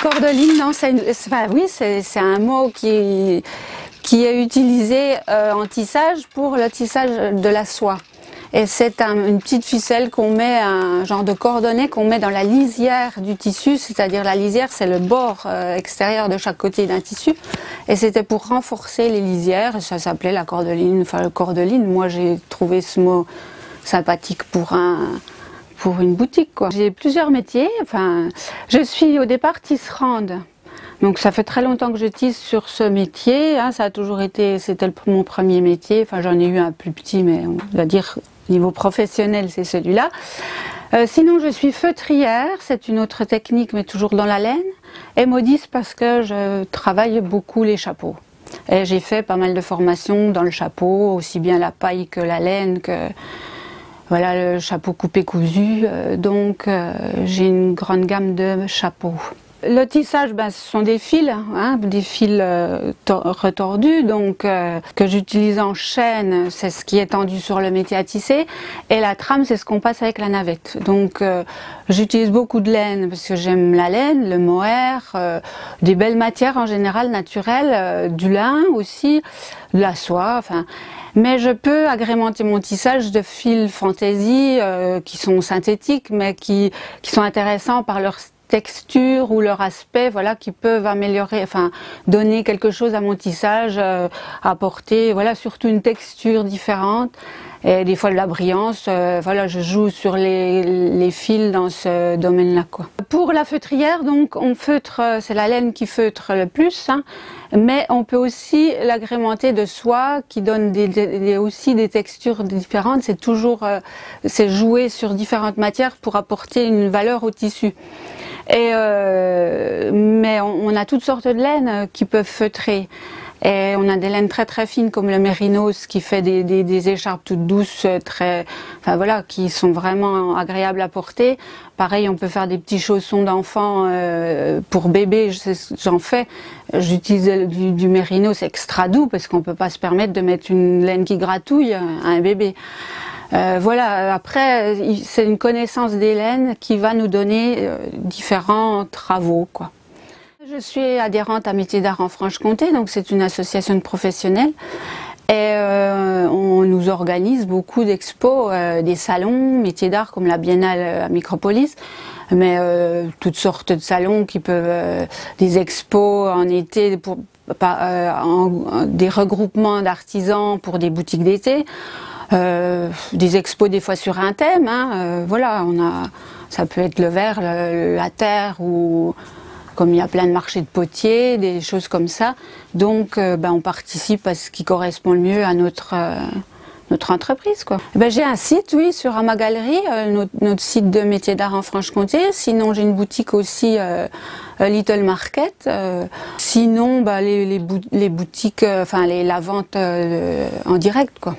Cordeline, non, oui, c'est un mot qui est utilisé en tissage pour le tissage de la soie. Et c'est une petite ficelle qu'on met, un genre de cordonnet qu'on met dans la lisière du tissu, c'est-à-dire la lisière, c'est le bord extérieur de chaque côté d'un tissu. Et c'était pour renforcer les lisières, ça s'appelait la cordeline, enfin le cordeline. Moi j'ai trouvé ce mot sympathique pour une boutique, quoi. J'ai plusieurs métiers, enfin, je suis au départ tisserande. Donc ça fait très longtemps que je tisse sur ce métier, hein, ça a toujours été, c'était mon premier métier, enfin j'en ai eu un plus petit, mais on va dire niveau professionnel c'est celui-là. Sinon je suis feutrière, c'est une autre technique mais toujours dans la laine, et modiste parce que je travaille beaucoup les chapeaux. Et j'ai fait pas mal de formations dans le chapeau, aussi bien la paille que la laine, que voilà, le chapeau coupé cousu, donc j'ai une grande gamme de chapeaux. Le tissage, ben, ce sont des fils, hein, des fils retordus, donc que j'utilise en chaîne, c'est ce qui est tendu sur le métier à tisser, et la trame, c'est ce qu'on passe avec la navette. Donc j'utilise beaucoup de laine parce que j'aime la laine, le mohair, des belles matières en général naturelles, du lin aussi, de la soie, enfin. Mais je peux agrémenter mon tissage de fils fantaisie qui sont synthétiques, mais qui sont intéressants par leur texture ou leur aspect, voilà, qui peuvent améliorer, enfin, donner quelque chose à mon tissage, apporter, voilà, surtout une texture différente et des fois de la brillance. Voilà, je joue sur les fils dans ce domaine-là, quoi. Pour la feutrière, donc, on feutre, c'est la laine qui feutre le plus, hein, mais on peut aussi l'agrémenter de soie qui donne aussi des textures différentes. C'est toujours, c'est jouer sur différentes matières pour apporter une valeur au tissu. Mais on a toutes sortes de laines qui peuvent feutrer. Et on a des laines très très fines comme le mérinos qui fait des écharpes toutes douces, enfin voilà, qui sont vraiment agréables à porter. Pareil, on peut faire des petits chaussons d'enfants pour bébé, j'en fais. J'utilise du mérinos extra doux parce qu'on peut pas se permettre de mettre une laine qui gratouille à un bébé. Voilà, après, c'est une connaissance des laines qui va nous donner différents travaux, quoi. Je suis adhérente à Métiers d'Art en Franche-Comté, donc c'est une association de professionnels. Et on nous organise beaucoup d'expos, des salons, métiers d'art comme la Biennale à Micropolis, mais toutes sortes de salons qui peuvent, des expos en été, des regroupements d'artisans pour des boutiques d'été. Des expos des fois sur un thème, hein, voilà, ça peut être le verre, la terre, ou comme il y a plein de marchés de potiers, des choses comme ça. Donc ben, on participe à ce qui correspond le mieux à notre entreprise, quoi. Ben, j'ai un site, oui, sur Amagalerie, notre site de métiers d'art en Franche-Comté. Sinon j'ai une boutique aussi, Little Market. Sinon ben, les boutiques, enfin la vente en direct, quoi.